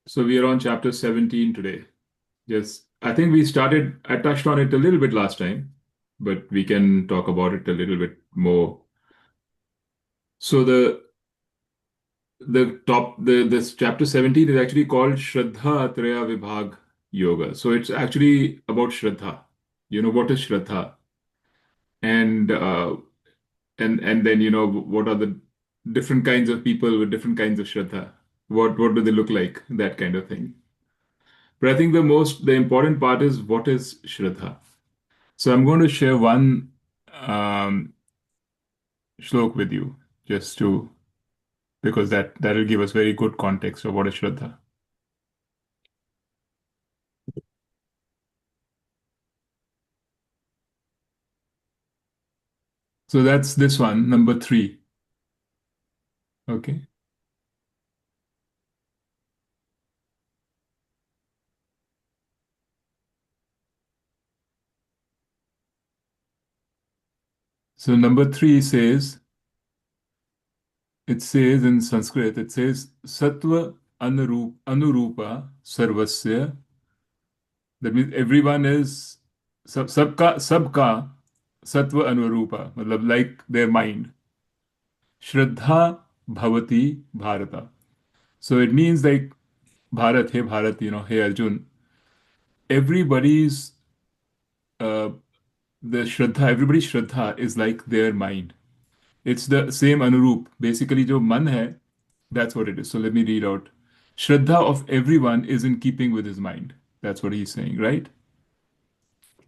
So we are on chapter 17 today. Yes, I think I touched on it a little bit last time, but we can talk about it a little bit more. So this chapter 17 is actually called Shraddha Traya Vibhag Yoga. So it's actually about Shraddha. You know, what is Shraddha? And and then what are the different kinds of people with different kinds of Shraddha? What do they look like? That kind of thing. But I think the important part is what is Shraddha. So I'm going to share one um, shlok with you, just to because that'll give us very good context of what is Shraddha. So that's this one, number three. Okay. So number three it says in Sanskrit, it says Sattva Anurupa Sarvasya. That means everyone is सबका सत्व अनुरूपा मतलब like their mind. Shraddha Bhavati Bharata. So it means like Bharat, hey Arjun, everybody's uh, everybody's Shraddha is like their mind. It's the same Anurup. Basically, jo man hai, that's what it is. So let me read out. Shraddha of everyone is in keeping with his mind. That's what he's saying, right?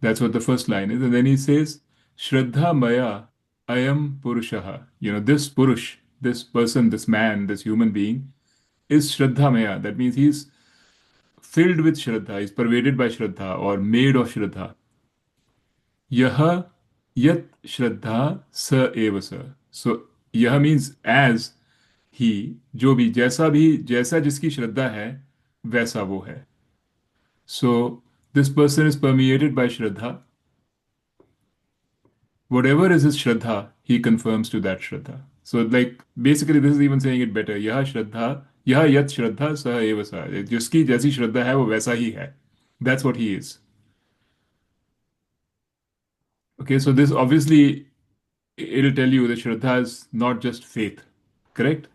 That's what the first line is. And then he says, Shraddha Maya Ayam Purushaha. This Purush, this person, this man, this human being is Shraddha Maya. That means he's filled with Shraddha, is pervaded by Shraddha or made of Shraddha. Yah yat Shraddha sa eva sa. So यह means as he, जैसा जिसकी श्रद्धा है वैसा वो है. So this person is permeated by Shraddha. Whatever is his Shraddha, he confirms to that Shraddha. So like basically this is even saying it better. यह यत श्रद्धा स एव सा. जिसकी जैसी श्रद्धा है वो वैसा ही है. That's what he is. Okay, so this obviously it'll tell you that Shraddha is not just faith, correct?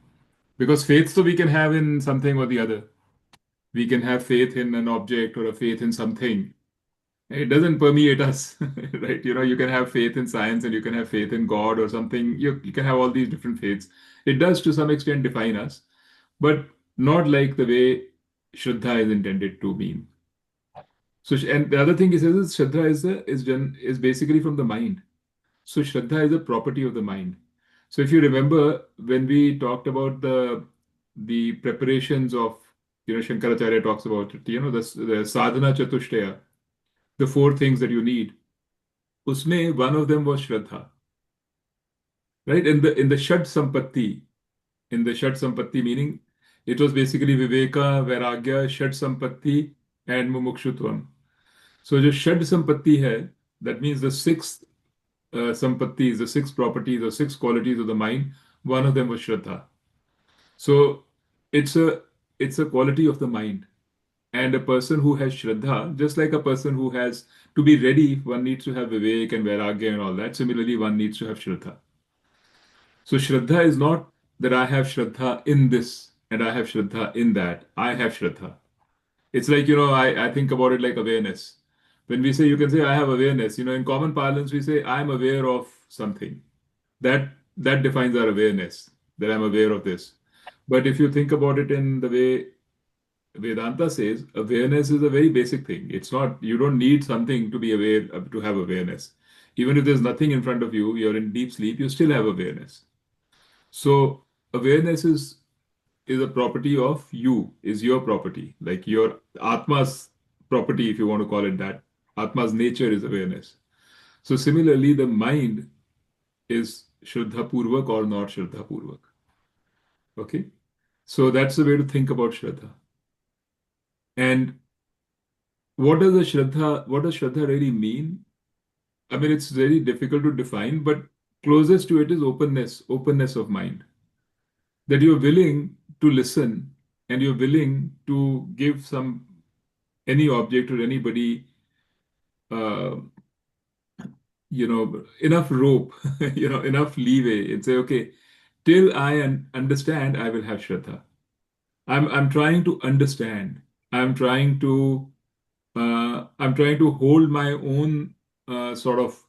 Because faith so we can have in something or the other. We can have faith in an object or a faith in something. It doesn't permeate us, right? You can have faith in science and you can have faith in God or something. You can have all these different faiths. It does to some extent define us, but not like the way Shraddha is intended to mean. So, and the other thing he says is Shraddha is basically from the mind. So Shraddha is a property of the mind. So if you remember when we talked about the preparations of, Shankaracharya talks about it, the sadhana chatushtaya, the four things that you need. Usme one of them was Shraddha, right? In the Shad Sampatti meaning, it was basically Viveka, Vairagya, Shad Sampatti, and Mumukshutvam. So जो Shad Sampatti hai, that means the six sampattis, the six properties or six qualities of the mind, one of them was Shraddha. So it's a it's a quality of the mind. And a person who has Shraddha, just like a person who has to be ready, one needs to have Vivek and Vairagya and all that. Similarly, one needs to have Shraddha. So Shraddha is not that I have Shraddha in this and I have Shraddha in that. I have Shraddha. It's like, I think about it like awareness. When we say, you can say, I have awareness, in common parlance, we say, I'm aware of something. That defines our awareness, that I'm aware of this. But if you think about it in the way Vedanta says, awareness is a very basic thing. It's not, you don't need something to be aware, to have awareness. Even if there's nothing in front of you, you're in deep sleep, you still have awareness. So awareness is a property of you, is your property, like your Atma's property, if you want to call it that. Atma's nature is awareness. So similarly, the mind is Shraddha Purvak or not Shraddha Purvak. Okay? So that's the way to think about Shraddha. And what does Shraddha really mean? I mean, it's very difficult to define, but closest to it is openness of mind. That you're willing to listen and you're willing to give some any object or anybody, uh, enough rope, enough leeway, and say, okay, till I understand, I will have Shraddha. I'm trying to understand. I'm trying to hold my own sort of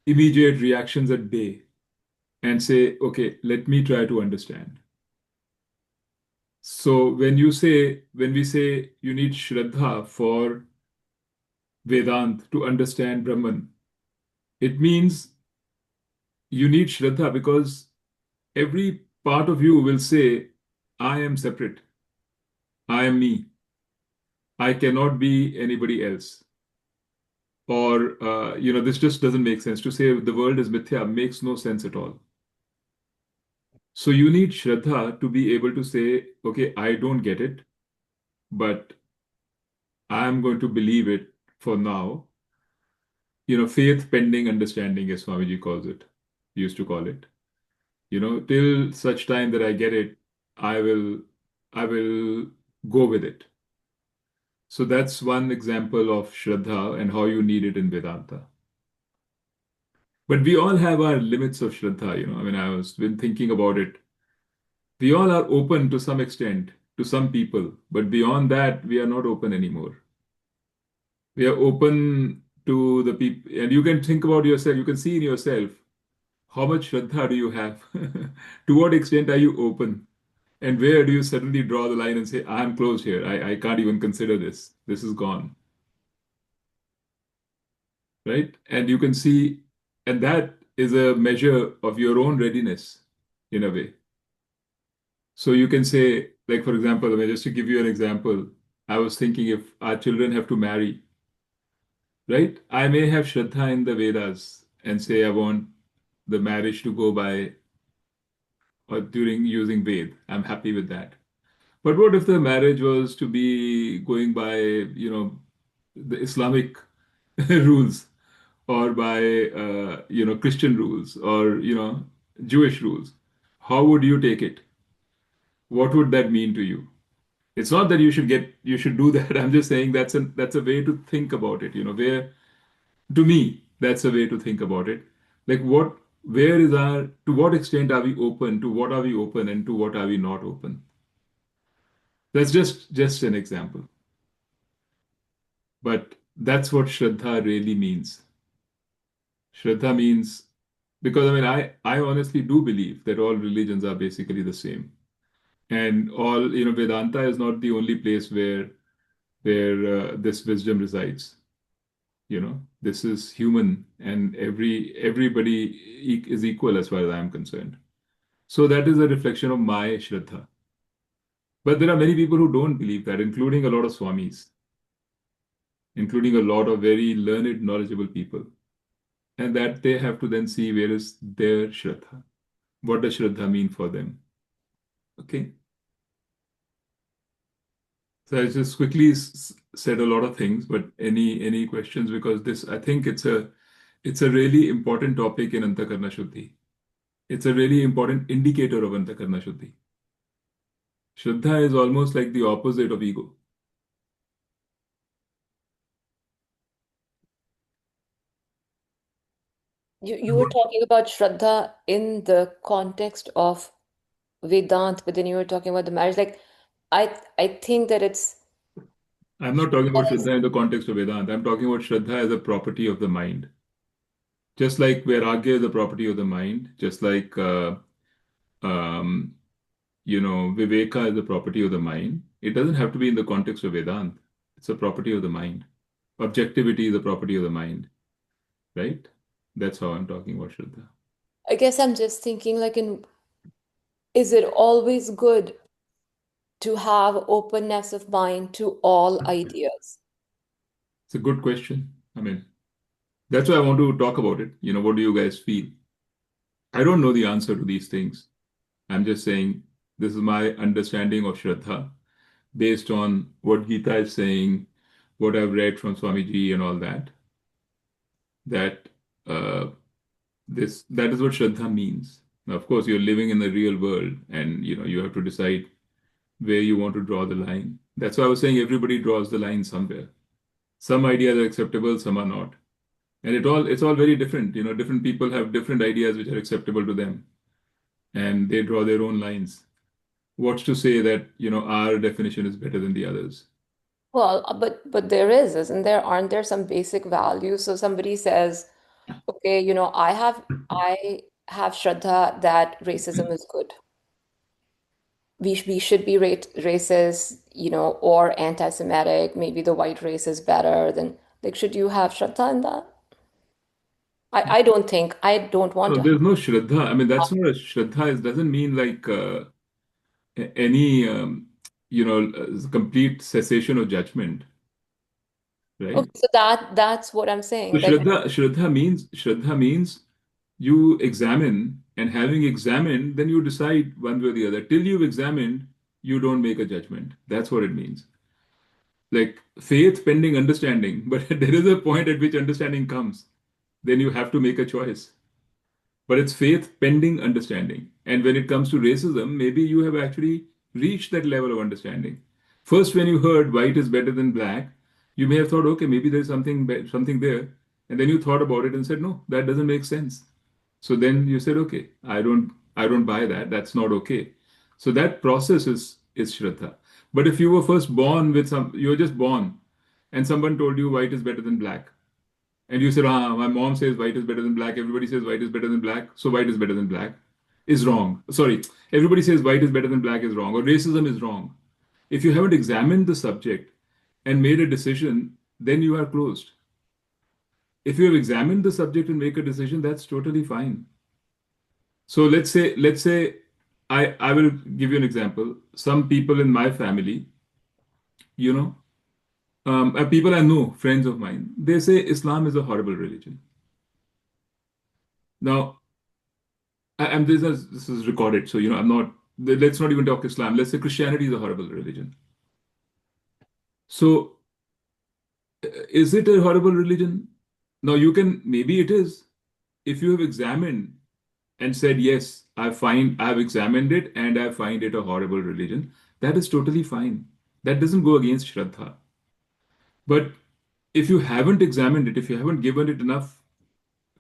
immediate reactions at bay and say, okay, let me try to understand. So when we say you need Shraddha for Vedant to understand Brahman, it means you need Shraddha because every part of you will say, I am separate. I am me. I cannot be anybody else. Or, this just doesn't make sense. To say the world is mithya makes no sense at all. So you need Shraddha to be able to say, okay, I don't get it, but I'm going to believe it for now. Faith pending understanding, as Swamiji calls it, used to call it. Till such time that I get it, I will, I will go with it. So that's one example of Shraddha and how you need it in Vedanta. But we all have our limits of Shraddha. I mean, I was been thinking about it. We all are open to some extent to some people, but beyond that, we are not open anymore. We are open to the people, and you can think about yourself, you can see in yourself how much Shraddha do you have? To what extent are you open? And where do you suddenly draw the line and say, I'm closed here. I can't even consider this. This is gone. Right? And you can see, and that is a measure of your own readiness in a way. So you can say, like, for example, I mean, just to give you an example, I was thinking if our children have to marry, right? I may have Shraddha in the Vedas and say I want the marriage to go by or during using Ved. I'm happy with that. But what if the marriage was to be going by, the Islamic rules or by, Christian rules or, Jewish rules? How would you take it? What would that mean to you? It's not that you should do that. I'm just saying that's a way to think about it, where to me, that's a way to think about it. Like where is to what extent are we open, to what are we open, and to what are we not open? That's just an example. But that's what Shraddha really means. Shraddha means, because I mean, I honestly do believe that all religions are basically the same. And Vedanta is not the only place where this wisdom resides. This is human, and everybody is equal as far as I am concerned. So that is a reflection of my Shraddha. But there are many people who don't believe that, including a lot of Swamis, including a lot of very learned, knowledgeable people. And that they have to then see where is their Shraddha. What does Shraddha mean for them? Okay. So I just quickly said a lot of things, but any questions? Because this, I think it's a really important topic in Antakarna Shuddhi. It's a really important indicator of Antakarna Shuddhi. Shraddha is almost like the opposite of ego. You were talking about Shraddha in the context of Vedant, but then you were talking about the marriage. Like, I think that it's I'm not talking about Shraddha in the context of Vedanta. I'm talking about Shraddha as a property of the mind. Just like Vairagya is a property of the mind, just like um, Viveka is a property of the mind. It doesn't have to be in the context of Vedanta. It's a property of the mind. Objectivity is a property of the mind, right? That's how I'm talking about Shraddha. I guess I'm just thinking like is it always good to have openness of mind to all ideas? It's a good question. I mean, that's why I want to talk about it. What do you guys feel? I don't know the answer to these things. I'm just saying this is my understanding of Shraddha based on what Gita is saying, what I've read from Swamiji and all that. That uh, that is what Shraddha means. Now, of course, you're living in the real world, and you have to decide where you want to draw the line. That's why I was saying everybody draws the line somewhere. Some ideas are acceptable, some are not. And it's all very different. Different people have different ideas which are acceptable to them, and they draw their own lines. What's to say that, our definition is better than the others? Well, but there is, isn't there? Aren't there some basic values? So somebody says, okay, I have Shraddha that racism is good. We should be racist, or anti-Semitic. Maybe the white race is better than like. Should you have Shraddha in that? I don't think I don't want No, to have. there's no Shraddha. I mean, that's not a Shraddha. It doesn't mean like any, complete cessation of judgment, right? Okay, so that's what I'm So saying. That Shraddha means you examine, and having examined, then you decide one way or the other. Till you've examined, you don't make a judgment. That's what it means. Like faith pending understanding, but there is a point at which understanding comes. Then you have to make a choice. But it's faith pending understanding. And when it comes to racism, maybe you have actually reached that level of understanding. First, when you heard white is better than black, you may have thought, okay, maybe there's something there. And then you thought about it and said, no, that doesn't make sense. So then you said, okay, I don't buy that. That's not okay. So that process is Shraddha. But if you were first born with you were just born and someone told you white is better than black, and you said, my mom says white is better than black, everybody says white is better than black, so white is better than black, is wrong. Sorry, everybody says white is better than black is wrong, or racism is wrong. If you haven't examined the subject and made a decision, then you are closed. If you have examined the subject and make a decision, that's totally fine. So let's say I will give you an example. Some people in my family, you know, people I know, friends of mine, they say Islam is a horrible religion. Now, and this is recorded, so I'm not. Let's not even talk Islam. Let's say Christianity is a horrible religion. So, is it a horrible religion? Now, you can maybe it is if you have examined and said yes, I have examined it and I find it a horrible religion. That is totally fine. That doesn't go against Shraddha. But if you haven't examined it, if you haven't given it enough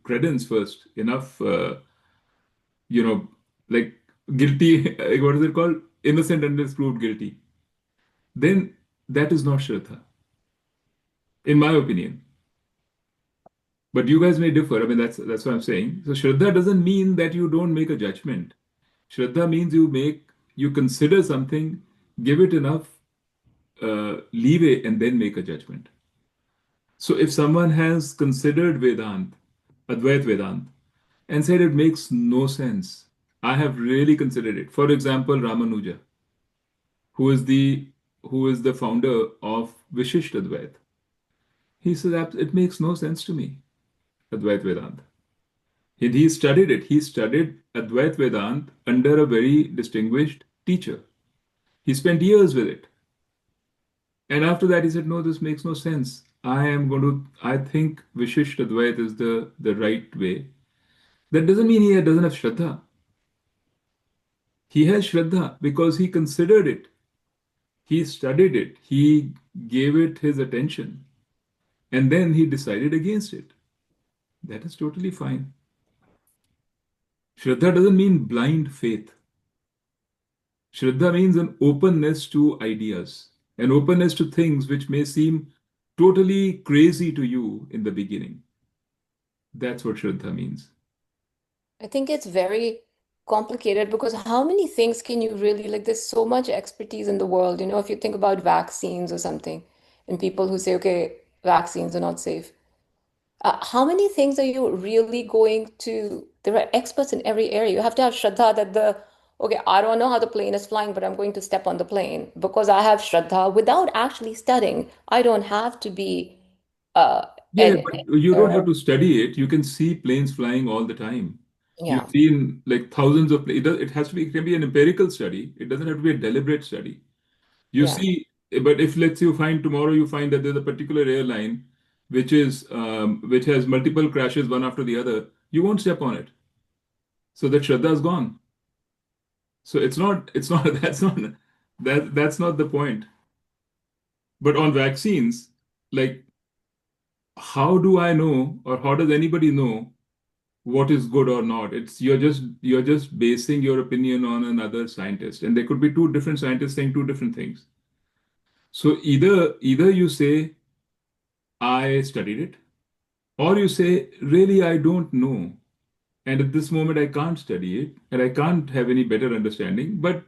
credence first, enough, you know, like guilty, what is it called? Innocent until proved guilty. Then that is not Shraddha, in my opinion. But you guys may differ. I mean, that's what I'm saying. So Shraddha doesn't mean that you don't make a judgment. Shraddha means you consider something, give it enough leeway, and then make a judgment. So if someone has considered Advait Vedant, and said it makes no sense, I have really considered it. For example, Ramanuja, who is the who is the founder of Vishisht Advait. He says it makes no sense to me, Advait Vedanta. He studied it. He studied Advait Vedant under a very distinguished teacher. He spent years with it. And after that, he said, no, this makes no sense. I think Vishisht Advait is the right way. That doesn't mean he doesn't have Shraddha. He has Shraddha because he considered it. He studied it. He gave it his attention. And then he decided against it. That is totally fine. Shraddha doesn't mean blind faith. Shraddha means an openness to ideas, an openness to things which may seem totally crazy to you in the beginning. That's what Shraddha means. I think it's very complicated because how many things can you really like? There's so much expertise in the world. If you think about vaccines or something, and people who say, okay, vaccines are not safe. How many things are you really going to? There are experts in every area. You have to have Shraddha that okay, I don't know how the plane is flying, but I'm going to step on the plane because I have Shraddha without actually studying. I don't have to be Yeah, an but you don't engineer. have to study it. You can see planes flying all the time. You've Yeah, seen like thousands of planes. It has to be, it can be an empirical study. It doesn't have to be a deliberate study. You yeah. see, but if let's say you find that there's a particular airline which has multiple crashes one after the other, you won't step on it. So that Shraddha is gone. So it's not, that's not. That's not the point. But on vaccines, like, how do I know, or how does anybody know what is good or not? It's you're just basing your opinion on another scientist, and there could be two different scientists saying two different things. So either you say I studied it, or you say really I don't know, and at this moment I can't study it, and I can't have any better understanding. But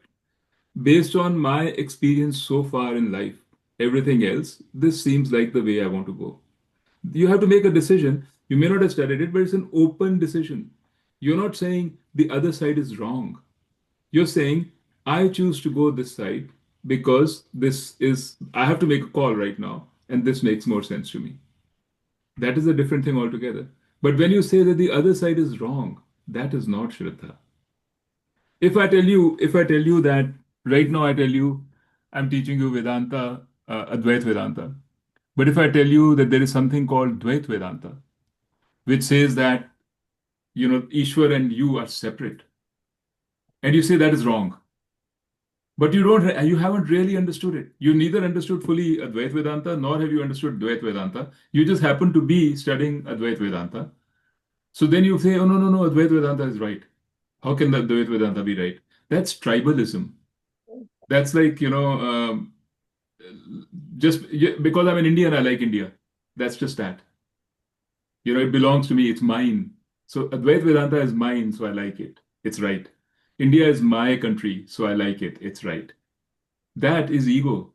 based on my experience so far in life, everything else, this seems like the way I want to go. You have to make a decision. You may not have studied it, but it's an open decision. You're not saying the other side is wrong. You're saying, I choose to go this side because I have to make a call right now, and this makes more sense to me. That is a different thing altogether. But when you say that the other side is wrong, that is not Shraddha. If I tell you that right now, I tell you, I'm teaching you Vedanta, Advait Vedanta. But if I tell you that there is something called Dvait Vedanta, which says that, Ishwar and you are separate, and you say that is wrong, but you haven't really understood it. You neither understood fully Advait Vedanta, nor have you understood Dvait Vedanta. You just happen to be studying Advait Vedanta. So then you say, oh, no, no, no, Advait Vedanta is right. How can the Advait Vedanta be right? That's tribalism. That's like, because I'm an Indian, I like India. That's just that. It belongs to me, it's mine. So Advait Vedanta is mine, so I like it. It's right. India is my country, so I like it. It's right. That is ego.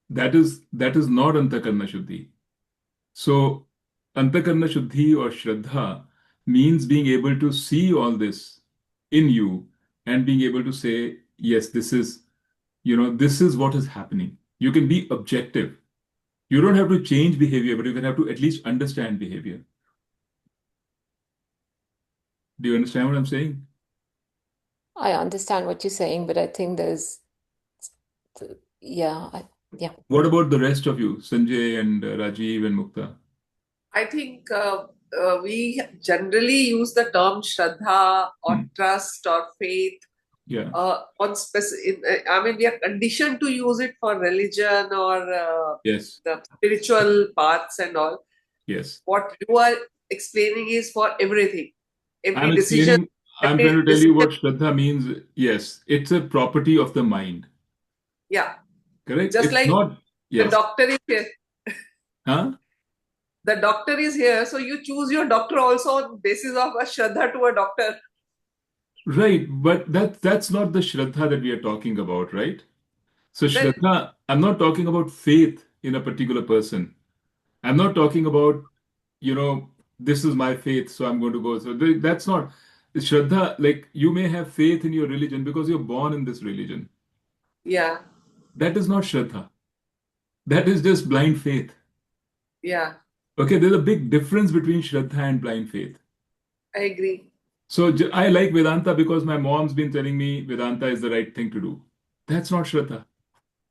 That is not Antakarna Shuddhi. So Antakarna Shuddhi or Shraddha means being able to see all this in you and being able to say, yes, this is what is happening. You can be objective. You don't have to change behavior, but you can have to at least understand behavior. Do you understand what I'm saying? I understand what you're saying, but I think there's, yeah, yeah. What about the rest of you, Sanjay and Rajiv and Mukta? I think we generally use the term Shraddha or Hmm. trust or faith Yeah. on specific. I mean, we are conditioned to use it for religion or Yes. the spiritual paths and all. Yes. What you are explaining is for everything, I'm every decision, explaining, I'm trying every to tell you decision. what Shraddha means. Yes, it's a property of the mind. Yeah, Correct? just It's like not, the yes. doctor is here. Huh? The doctor is here, so you choose your doctor also on basis of a Shraddha to a doctor. Right, but that's not the Shraddha that we are talking about, right? So Then, Shraddha, I'm not talking about faith in a particular person. I'm not talking about, this is my faith, so I'm going to go. So that's not Shraddha. Like, you may have faith in your religion because you're born in this religion. yeah, That is not Shraddha. That is just blind faith. yeah, Okay, there's a big difference between Shraddha and blind faith. I agree. So I like Vedanta because my mom's been telling me Vedanta is the right thing to do. That's not Shraddha.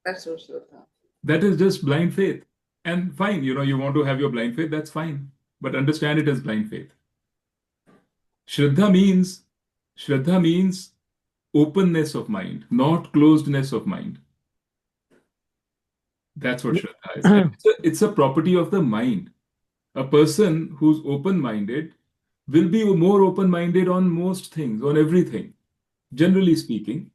That's what Shraddha. That is just blind faith. And fine, you want to have your blind faith, that's fine. But understand it as blind faith. Shraddha means Shraddha means openness of mind, not closedness of mind. That's what Shraddha is. And it's a property of the mind. A person who's open-minded will be more open-minded on most things, on everything. Generally speaking,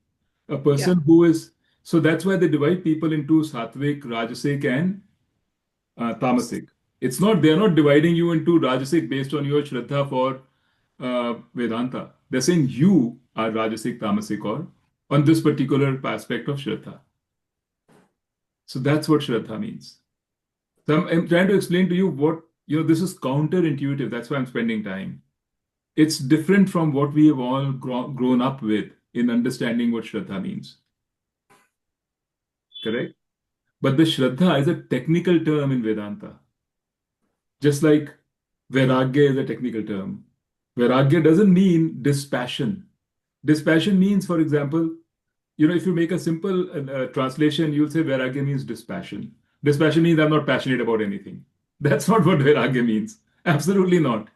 a Yeah, person who is so that's why they divide people into sattvic, rajasic, and tamasic. They're not dividing you into rajasic based on your shraddha for Vedanta. They're saying you are rajasic, tamasic, or on this particular aspect of shraddha. So that's what shraddha means. So I'm trying to explain to you this is counterintuitive. That's why I'm spending time. It's different from what we have all grown up with in understanding what shraddha means. Correct? But the shraddha is a technical term in Vedanta. Just like vairagya is a technical term. Vairagya doesn't mean dispassion. Dispassion means, for example, if you make a simple translation, you'll say vairagya means dispassion. Dispassion means I'm not passionate about anything. That's not what vairagya means. Absolutely not.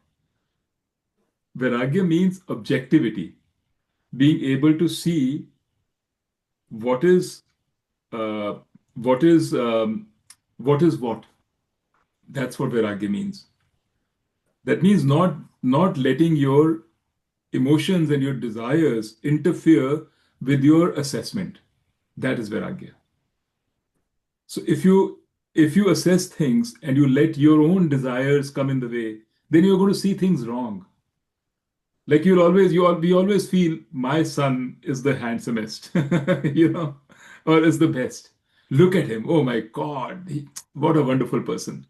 Vairagya means objectivity, being able to see what is. uh, what is what is what. That's what vairagya means. That means not letting your emotions and your desires interfere with your assessment. That is vairagya. So if you assess things and you let your own desires come in the way, then you're going to see things wrong. Like we always feel my son is the handsomest, or is the best. Look at him. Oh my God, what a wonderful person,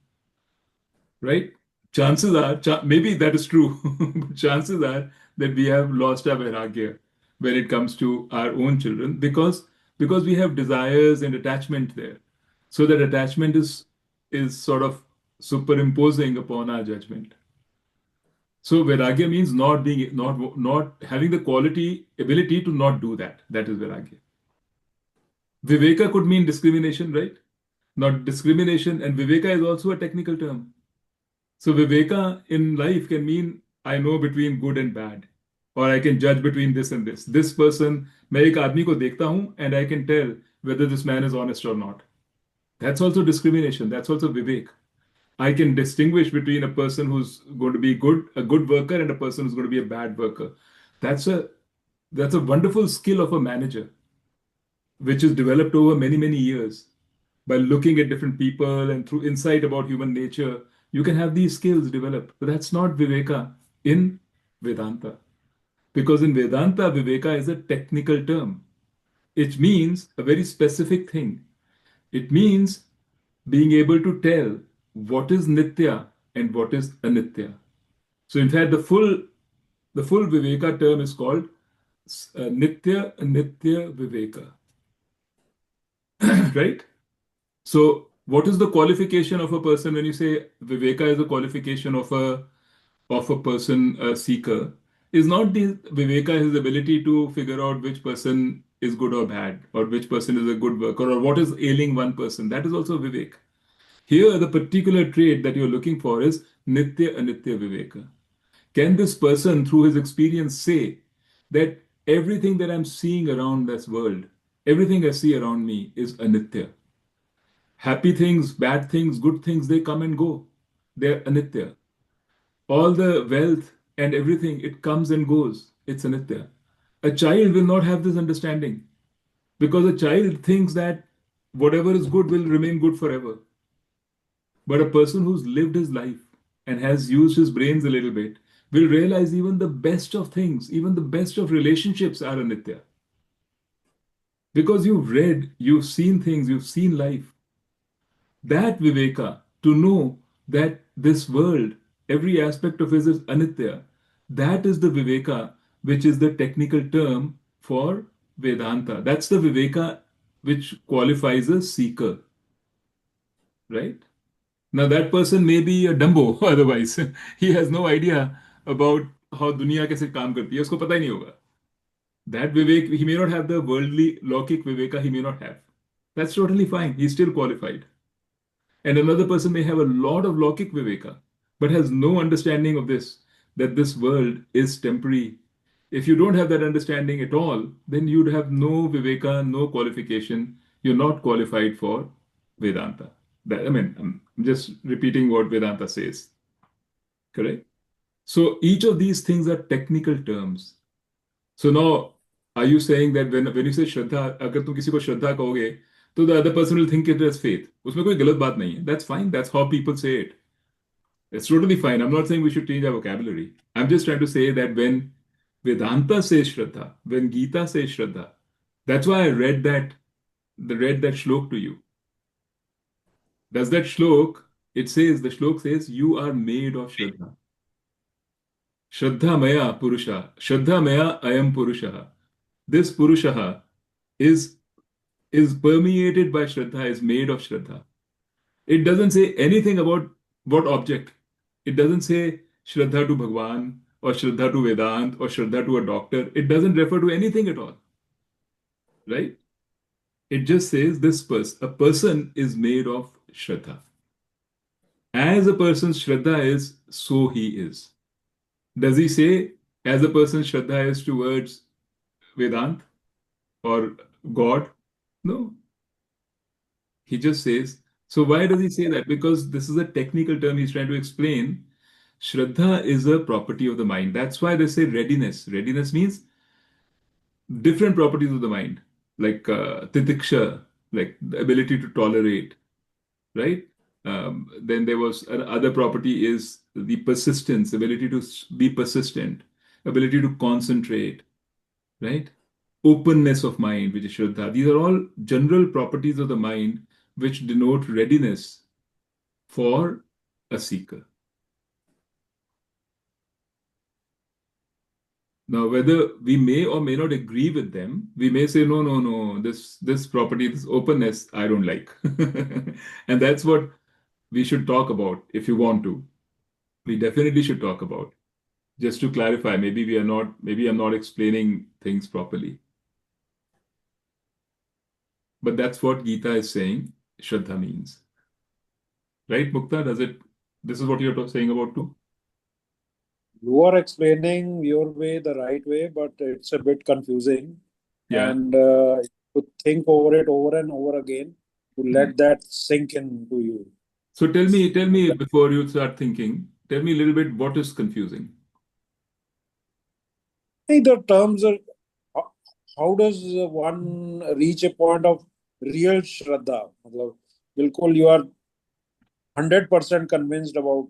right? Chances are, maybe that is true, but chances are that we have lost our vairagya when it comes to our own children because we have desires and attachment there. So that attachment is sort of superimposing upon our judgment. So vairagya means not having the quality ability to not do that. That is vairagya. Viveka could mean discrimination, right? Not discrimination, and viveka is also a technical term. So viveka in life can mean I know between good and bad, or I can judge between this and this. This person, मैं एक आदमी को देखता हूँ and I can tell whether this man is honest or not. That's also discrimination. That's also vivek. I can distinguish between a person who's going to be a good worker, and a person who's going to be a bad worker. That's a that's a wonderful skill of a manager, which is developed over many, many years. By looking at different people and through insight about human nature, you can have these skills developed. But that's not Viveka in Vedanta. Because in Vedanta, Viveka is a technical term. It means a very specific thing. It means being able to tell what is Nitya and what is Anitya. So in fact, the full Viveka term is called Nitya Anitya Viveka, right? So, what is the qualification of a person when you say Viveka is a qualification of a person, a seeker? Is not the Viveka his ability to figure out which person is good or bad, or which person is a good worker, or what is ailing one person? That is also Vivek. Here, the particular trait that you're looking for is Nitya Anitya Viveka. Can this person, through his experience, say that everything that I'm seeing around this world, everything I see around me is Anitya? Happy things, bad things, good things, they come and go. They're anitya. All the wealth and everything, it comes and goes. It's anitya. A child will not have this understanding because a child thinks that whatever is good will remain good forever. But a person who's lived his life and has used his brains a little bit will realize even the best of things, even the best of relationships are anitya. Because you've read, you've seen things, you've seen life. That Viveka, to know that this world, every aspect of it is anitya, that is the Viveka, which is the technical term for Vedanta. That's the Viveka which qualifies a seeker, right? Now, that person may be a Dumbo, otherwise. He has no idea about how दुनिया कैसे काम करती है, उसको पता ही नहीं होगा. That Vivek, he may not have the worldly, Lokik Viveka, he may not have. That's totally fine. He's still qualified. And another person may have a lot of Lokik Viveka, but has no understanding of this, that this world is temporary. If you don't have that understanding at all, then you'd have no Viveka, no qualification. You're not qualified for Vedanta. I'm just repeating what Vedanta says, correct? So each of these things are technical terms. So now, are you saying that when you say Shraddha, अगर तुम किसी को श्रद्धा कहोगे, तो the other person will think it as faith. उसमें कोई गलत बात नहीं है. That's fine. That's how people say it. It's totally fine. I'm not saying we should change our vocabulary. I'm just trying to say that when Vedanta says Shraddha, when Gita says Shraddha, that's why I read that shlok to you. Does that shlok, the shlok says, you are made of Shraddha. Shraddha Maya Purusha. Shraddha Maya Ayam Purusha. This Purusha is permeated by Shraddha, is made of Shraddha. It doesn't say anything about what object. It doesn't say Shraddha to Bhagwan or Shraddha to Vedant or Shraddha to a doctor. It doesn't refer to anything at all, right? It just says a person is made of Shraddha. As a person's Shraddha is, so he is. Does he say, as a person's Shraddha is towards Vedant or God? No. He just says, so why does he say that? Because this is a technical term he's trying to explain. Shraddha is a property of the mind. That's why they say readiness. Readiness means different properties of the mind, like titiksha, like the ability to tolerate, right? Then there was another property is the persistence, ability to be persistent, ability to concentrate, right? Openness of mind, which is Shraddha. These are all general properties of the mind which denote readiness for a seeker. Now, whether we may or may not agree with them, we may say, no, no, no, this property, this openness, I don't like. And that's what we should talk about if you want to. We definitely should talk about. Just to clarify, maybe I'm not explaining things properly. But that's what Gita is saying Shraddha means. Right, Mukta? This is what you're saying about too? You are explaining your way the right way, but it's a bit confusing. Yeah. And to think over it over and over again, to Hmm. let that sink into you. So tell me before you start thinking, tell me a little bit what is confusing. Hey, the terms are how how does one reach a point of real Shraddha? मतलब, बिल्कुल you are 100% convinced about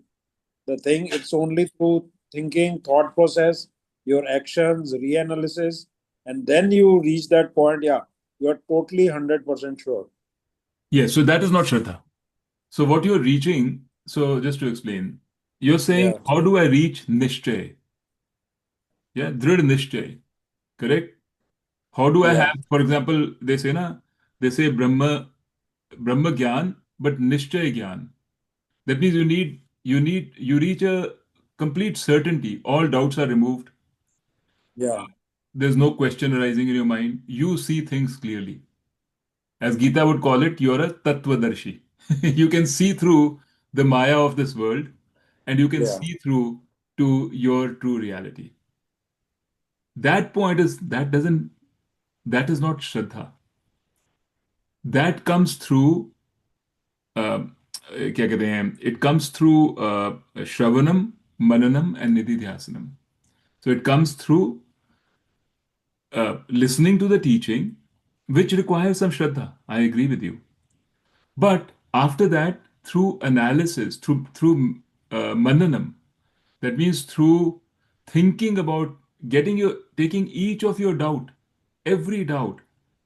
the thing. It's only through thinking, thought process, your actions, reanalysis, and then you reach that point. Yeah, you are totally 100% sure. Yes, so that is not Shraddha. So what you're reaching, so just to explain, you're saying, Yeah, how do I reach Nishtay? Yeah, Drid Nishtay, correct? How do I yeah, have, for example, they say Brahma Gyan, but Nishtay Gyan. That means you reach a complete certainty. All doubts are removed. yeah, There's no question arising in your mind. You see things clearly. As Gita would call it, you're a Tattvadarshi. You can see through the Maya of this world and you can yeah. see through to your true reality. That point is that is not Shraddha. That comes through क्या कहते हैं it comes through Shravanam, Mananam and Nididhyasanam. So it comes through listening to the teaching, which requires some Shraddha. I agree with you. But after that, through analysis, through Mananam, that means through thinking about taking each of your doubt, every doubt,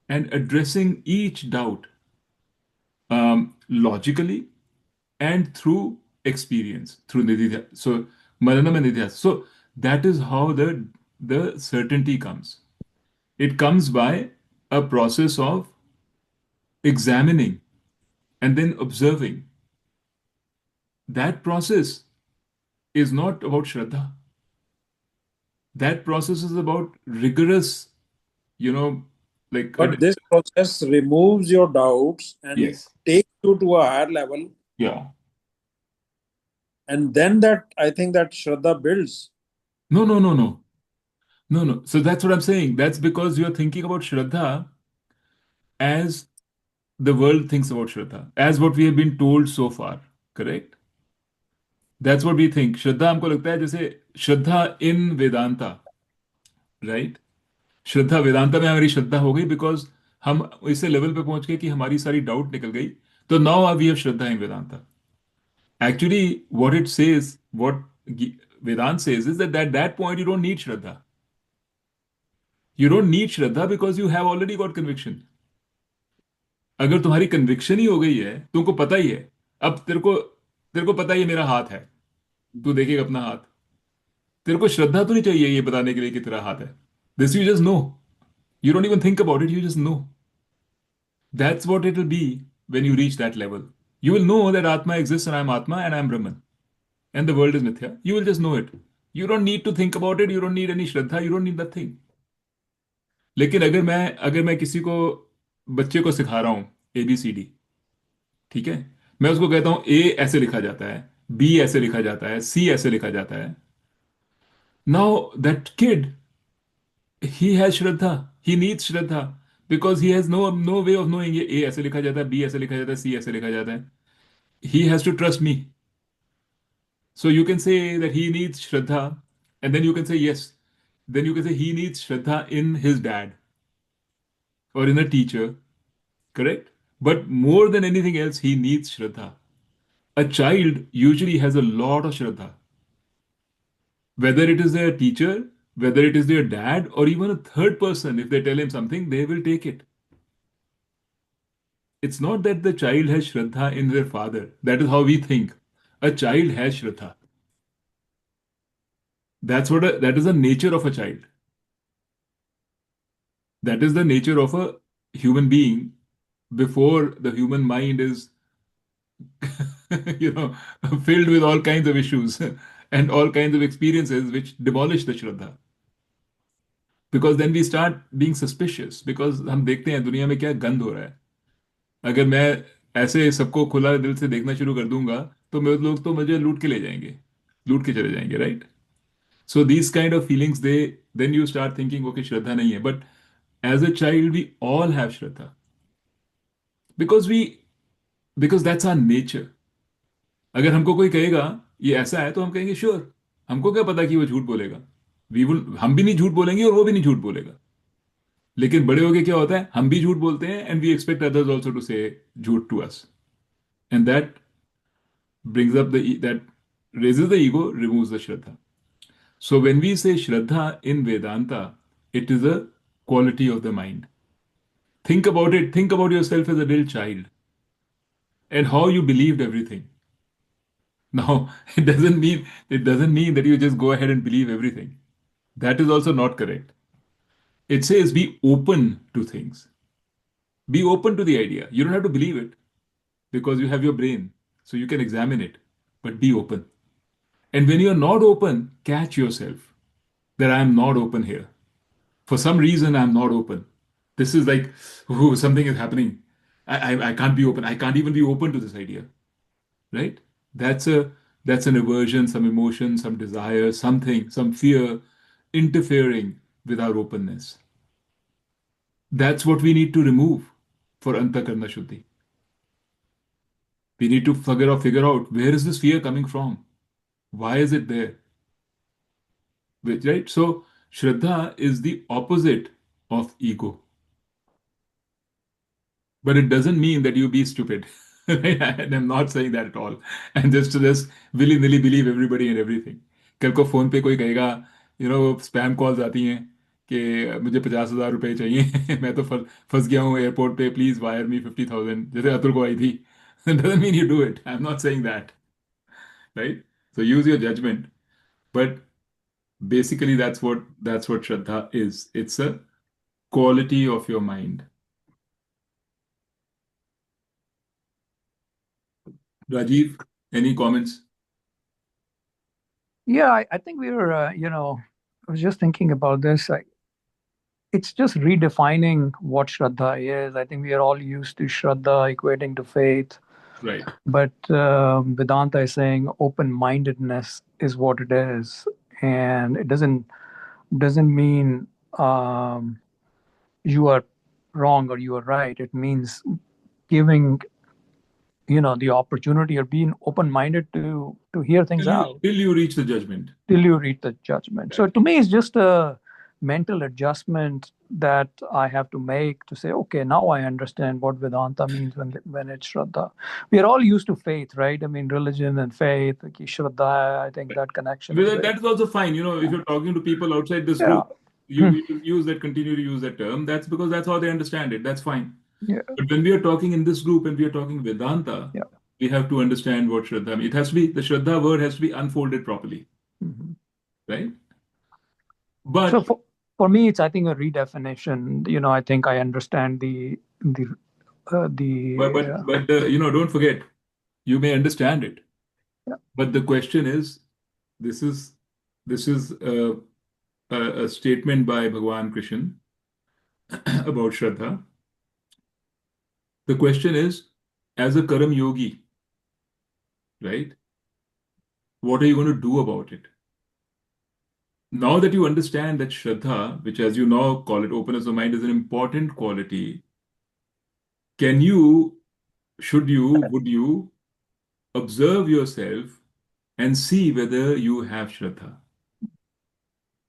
and addressing each doubt logically and through experience, through nididhya. So Maranam and nididhya. So that is how the certainty comes. It comes by a process of examining and then observing. That process is not about Shraddha. That process is about rigorous, you know, like But this process removes your doubts and yes, takes you to a higher level. yeah. And then that, I think that Shraddha builds. No, no, no, no. No, no. So that's what I'm saying. That's because you're thinking about Shraddha as the world thinks about Shraddha, as what we have been told so far, correct? That's what we think. श्रद्धा हमको लगता है जैसे श्रद्धा in Vedanta, right? श्रद्धा वेदांता में हमारी श्रद्धा हो गई because हम इस लेवल पे पहुंच गए कि हमारी सारी डाउट निकल गई. तो now we have Shraddha in Vedanta. Actually, what it says, what Vedant says is that at that point you don't need Shraddha. You don't need Shraddha because you have already got conviction. अगर तुम्हारी conviction ही हो गई है, तुमको पता ही है, अब तेरे को पता ही है मेरा हाथ है, तू देखेगा अपना हाथ. तेरे को श्रद्धा तो नहीं चाहिए ये बताने के लिए कि तेरा हाथ है. This you just know. You don't even think about it, you just know. That's what it will be when you reach that level. You will know that Atma exists and I am Atma and I am Brahman. And the world is Mithya. You will just know it. You don't need to think about it. You don't need any Shraddha. You don't need nothing. लेकिन अगर मैं किसी को बच्चे को सिखा रहा हूं ABCD, ठीक है, मैं उसको कहता हूं ए ऐसे लिखा जाता है, बी ऐसे लिखा जाता है, सी ऐसे लिखा जाता है. Now that kid, he has Shraddha. He needs Shraddha. because he has no way of knowing ये A ऐसे लिखा जाता है, B ऐसे लिखा जाता है, C ऐसे लिखा जाता है. He has to trust me. So you can say that he needs Shraddha, and then you can say yes. Then you can say he needs Shraddha in his dad or in a teacher, correct? But more than anything else, he needs Shraddha. A child usually has a lot of Shraddha. Whether it is their teacher, whether it is their dad, or even a third person, if they tell him something, they will take it. It's not that the child has Shraddha in their father. That is how we think. A child has Shraddha. That is the nature of a child. That is the nature of a human being before the human mind is you know filled with all kinds of issues and all kinds of experiences which demolish the Shraddha. Because then we start being suspicious because हम देखते हैं दुनिया में क्या गंद हो रहा है. अगर मैं ऐसे सबको खुला दिल से देखना शुरू कर दूंगा तो लोग तो मुझे लूट के ले जाएंगे, लूट के चले जाएंगे, right? So these kind of feelings, they then you start thinking, okay, Shraddha nahi hai. But as a child, we all have Shraddha because because that's our nature. अगर हमको कोई कहेगा ये ऐसा है तो हम कहेंगे श्योर. हमको क्या पता कि वो झूठ बोलेगा. हम भी नहीं झूठ बोलेंगे और वो भी नहीं झूठ बोलेगा. लेकिन बड़े होके क्या होता है, हम भी झूठ बोलते हैं and we expect others also to say झूठ to us. And that brings up that raises the ego, removes the Shraddha. So when we say Shraddha in Vedanta, it is a quality of the mind. Think about it. Think about yourself as a little child and how you believed everything. Now, it doesn't mean that you just go ahead and believe everything. That is also not correct. It says be open to things. Be open to the idea. You don't have to believe it because you have your brain, so you can examine it. But be open. And when you're not open, catch yourself that I am not open here. For some reason, I'm not open. This is like, ooh, something is happening. I can't be open. I can't even be open to this idea. Right? That's a that's an aversion, some emotion, some desire, something, some fear interfering with our openness. That's what we need to remove for Antakarna Shuddhi. We need to figure out where is this fear coming from? Why is it there? Right? So Shraddha is the opposite of ego. But it doesn't mean that you be stupid. Right? And I'm not saying that at all. And just willy-nilly believe everybody and everything. कल को phone पे कोई कहेगा, spam calls आती हैं कि मुझे 50,000 रुपए चाहिए मैं तो फंस गया हूँ एयरपोर्ट पे, प्लीज वायर मी 50,000, जैसे अतुल को आई थी. Doesn't mean you do it. I'm not saying that. Right? So use your judgment. But basically that's what Shraddha is. It's a quality of your mind. Rajiv, any comments? Yeah, I think we were, I was just thinking about this. It's just redefining what Shraddha is. I think we are all used to Shraddha equating to faith, Right. but Vedanta is saying open-mindedness is what it is, and it doesn't mean you are wrong or you are right. It means giving the opportunity or being open-minded to hear things out Till you reach the judgment. till you reach the judgment. So to me, it's just a mental adjustment that I have to make to say, okay, now I understand what Vedanta means when it's Shraddha. We are all used to faith, right? I mean, religion and faith, like Shraddha, I think that connection is That there. is also fine. If you're talking to people outside this Yeah. group, you continue to use that term. That's because that's how they understand it. That's fine. Yeah. But when we are talking in this group and we are talking Vedanta, Yeah. we have to understand what Shraddha means. It has to be, the Shraddha word has to be unfolded properly. Mhm. Right? But So for me, it's, I think, a redefinition. I think I understand the don't forget, you may understand it. Yeah. But the question is, this is a statement by Bhagwan Krishna about Shraddha. The question is, as a Karam yogi, right? What are you going to do about it? Now that you understand that Shraddha, which as you now call it, openness of mind, is an important quality, can you, should you, would you observe yourself and see whether you have Shraddha,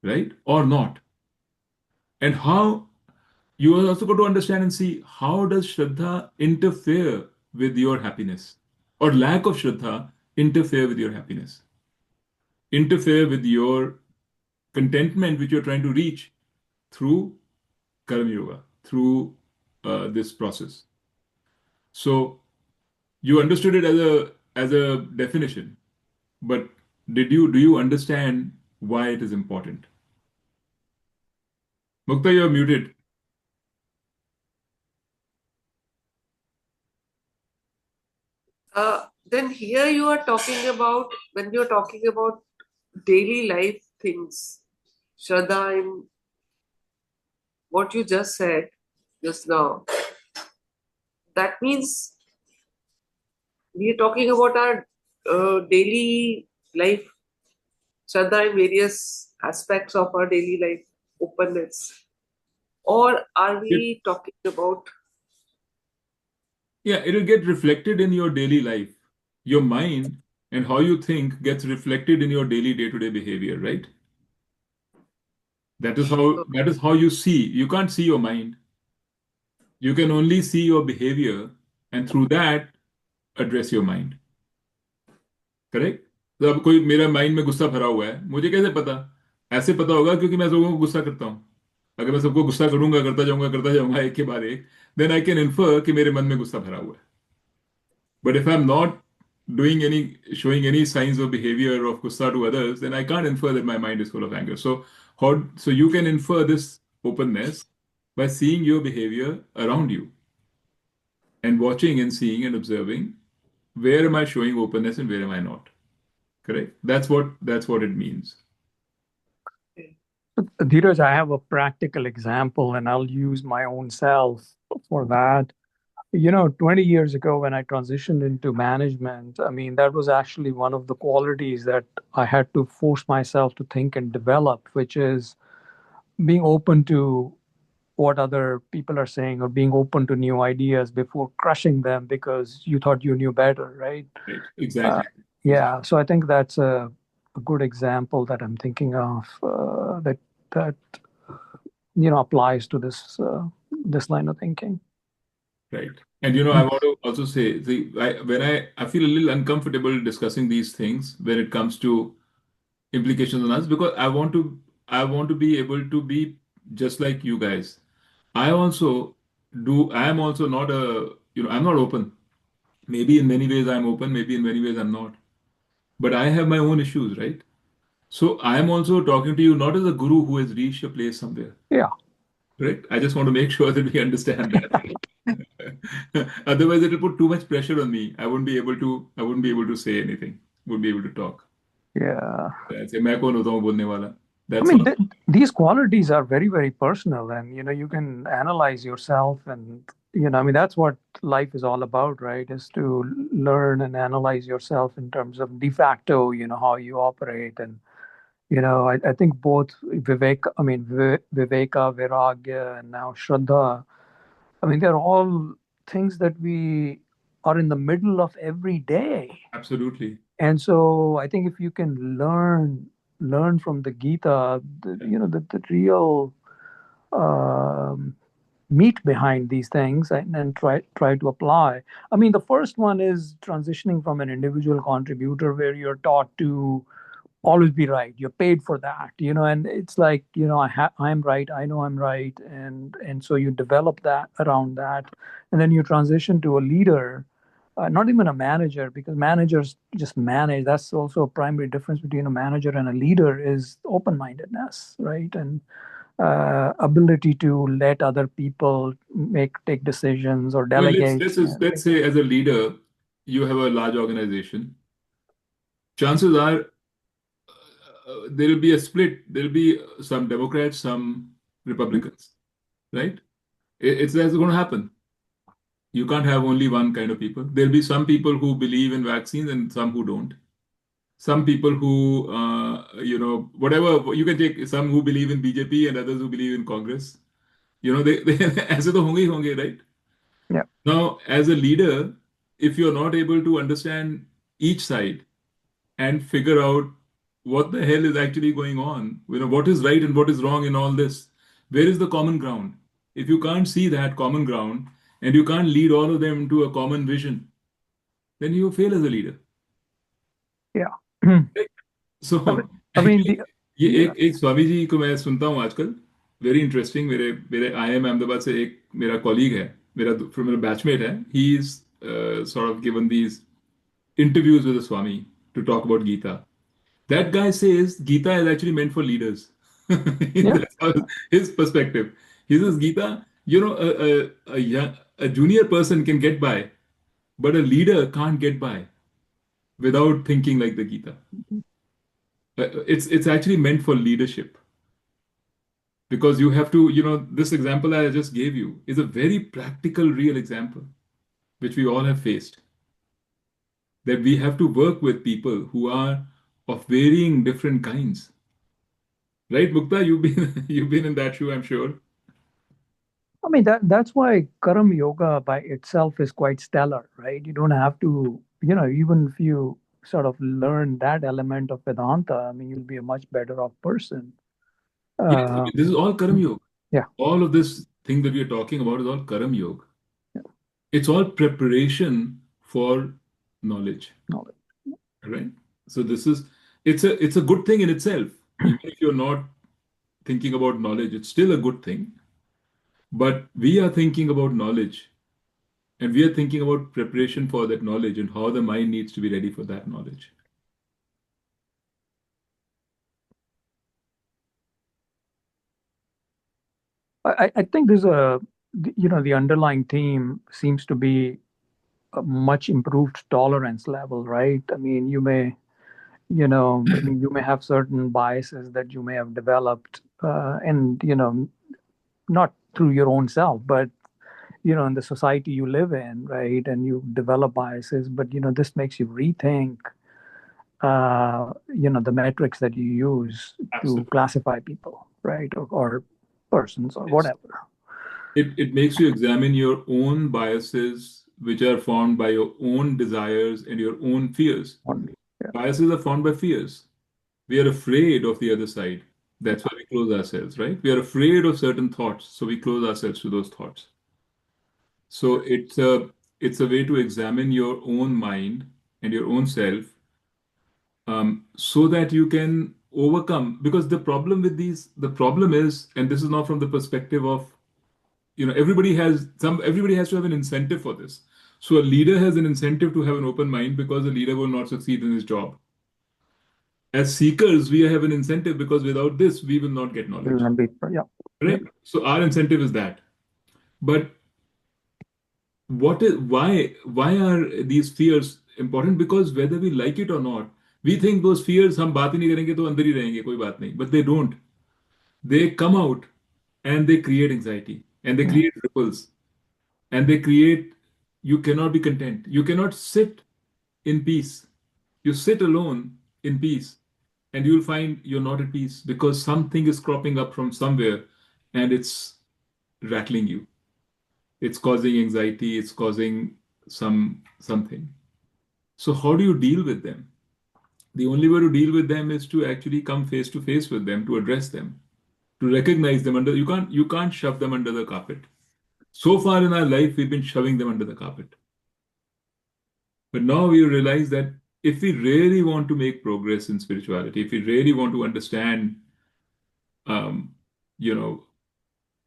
right? Or not? And how you are also got to understand and see how does Shraddha interfere with your happiness or lack of Shraddha interfere with your happiness, interfere with your contentment which you're trying to reach through Karma Yoga, through this process. So you understood it as a definition, but do you understand why it is important? Mukta, you're muted. Then here you are talking about, when you're talking about daily life things, Shraddha, in what you just said just now, that means we are talking about our daily life, Shraddha in various aspects of our daily life, openness. Or are It, we talking about? yeah, it'll get reflected in your daily life. Your mind and how you think gets reflected in your daily day-to-day behavior, right? That is how you see. You can't see your mind. You can only see your behavior and through that address your mind. Correct? तो अब कोई मेरा mind में गुस्सा भरा हुआ है, मुझे कैसे पता? ऐसे पता होगा क्योंकि मैं लोगों को गुस्सा करता हूँ। अगर मैं सबको गुस्सा करूंगा, करता जाऊंगा एक के बाद एक, देन आई कैन इन्फर कि मेरे मन में गुस्सा भरा हुआ है। But if I'm not showing any signs of behavior of gussa to others, then I can't infer that my mind is full of anger. So you can infer this openness by seeing your behavior around you and watching and seeing and observing where am I showing openness and where am I not. Correct? That's what it means. Dheeraj, I have a practical example, and I'll use my own self for that. 20 years ago when I transitioned into management, I mean, that was actually one of the qualities that I had to force myself to think and develop, which is being open to what other people are saying or being open to new ideas before crushing them because you thought you knew better, right? Right. Exactly. Yeah. So I think that's a good example that I'm thinking of that applies to this line of thinking. Right. And I want to also say, when I feel a little uncomfortable discussing these things when it comes to implications on us, because I want to be able to be just like you guys. I am also not I'm not open. Maybe in many ways I'm open, maybe in many ways I'm not. But I have my own issues, right? So I am also talking to you not as a guru who has reached a place somewhere. Yeah. Right? I just want to make sure that we understand that. Otherwise, it will put too much pressure on me. I wouldn't be able to say anything. Wouldn't be able to talk. Yeah. ऐसे मैं कौन होता हूँ बोलने वाला? I That's mean, all. these qualities are very, very personal, and you can analyze yourself, and I mean, that's what life is all about, right? Is to learn and analyze yourself in terms of de facto, how you operate, and I think both Viveka, Vairagya, and now Shraddha. I mean, they're all things that we are in the middle of every day. Absolutely. And so I think if you can learn from the Gita, the real meat behind these things, and try to apply. I mean, the first one is transitioning from an individual contributor where you're taught to always be right. You're paid for that, and it's like, I'm right. I know I'm right. And so you develop that around that. And then you transition to a leader, not even a manager, because managers just manage. That's also a primary difference between a manager and a leader is open-mindedness, right? And ability to let other people take decisions or I mean, delegate. let's say as a leader, you have a large organization. Chances are there will be a split. There will be some Democrats, some Republicans, right? That's going to happen. You can't have only one kind of people. There'll be some people who believe in vaccines and some who don't. some people who, whatever, you can take some who believe in BJP and others who believe in Congress. They ऐसे तो होंगे ही होंगे, right? Yeah. Now, as a leader, if you're not able to understand each side and figure out what the hell is actually going on, what is right and what is wrong in all this, where is the common ground? If you can't see that common ground and you can't lead all of them to a common vision, then you fail as a leader. Yeah. So I mean, actually, ये yeah. एक स्वामी जी को मैं सुनता हूँ आजकल, very interesting. मेरे मेरे IIM Ahmedabad से एक मेरा कॉलीग है, मेरा बैचमेट है, he is sort of given these interviews with the Swami to talk about Gita. That guy says Gita is actually meant for leaders. Yeah. That's his perspective. He says Gita, a junior person can get by, but a leader can't get by without thinking like the Gita. It's actually meant for leadership, because you have to, this example I just gave you is a very practical, real example which we all have faced. That we have to work with people who are of varying different kinds. Right, Mukta? You've been you've been in that shoe, I'm sure. I mean, that's why Karam Yoga by itself is quite stellar, right? You don't have to, even if you sort of learn that element of Vedanta, I mean, you'll be a much better off person. Yes, I mean, this is all Karam Yoga. Yeah. All of this thing that we are talking about is all Karam Yoga. Yeah. It's all preparation for knowledge. Knowledge. Right? So it's a good thing in itself. Even if you're not thinking about knowledge, it's still a good thing. But we are thinking about knowledge, and we are thinking about preparation for that knowledge and how the mind needs to be ready for that knowledge. I think the underlying theme seems to be a much improved tolerance level, right? I mean, you may have certain biases that you may have developed, and, not through your own self, but, in the society you live in, right? And you develop biases, but, this makes you rethink, the metrics that you use to Absolutely. classify people, right? Or persons or Yes. whatever. It makes you examine your own biases, which are formed by your own desires and your own fears. Yeah. Biases are formed by fears. We are afraid of the other side. That's why we close ourselves, right? We are afraid of certain thoughts, so we close ourselves to those thoughts. So it's a way to examine your own mind and your own self, so that you can overcome. Because the problem is, and this is not from the perspective of, everybody has to have an incentive for this. So a leader has an incentive to have an open mind, because a leader will not succeed in his job. As seekers, we have an incentive, because without this, we will not get knowledge. Yeah. Right? So our incentive is that. But why are these fears important? Because whether we like it or not, we think those fears, हम बात ही नहीं करेंगे तो अंदर ही रहेंगे, कोई बात नहीं. But they don't. They come out and they create anxiety, and they create ripples, and they create, you cannot be content. You cannot sit in peace. You sit alone in peace, and you'll find you're not at peace, because something is cropping up from somewhere and it's rattling you. It's causing anxiety, it's causing something. So how do you deal with them? The only way to deal with them is to actually come face to face with them, to address them, to recognize them. You can't shove them under the carpet. So far in our life, we've been shoving them under the carpet. But now we realize that if we really want to make progress in spirituality, if we really want to understand, um, you know,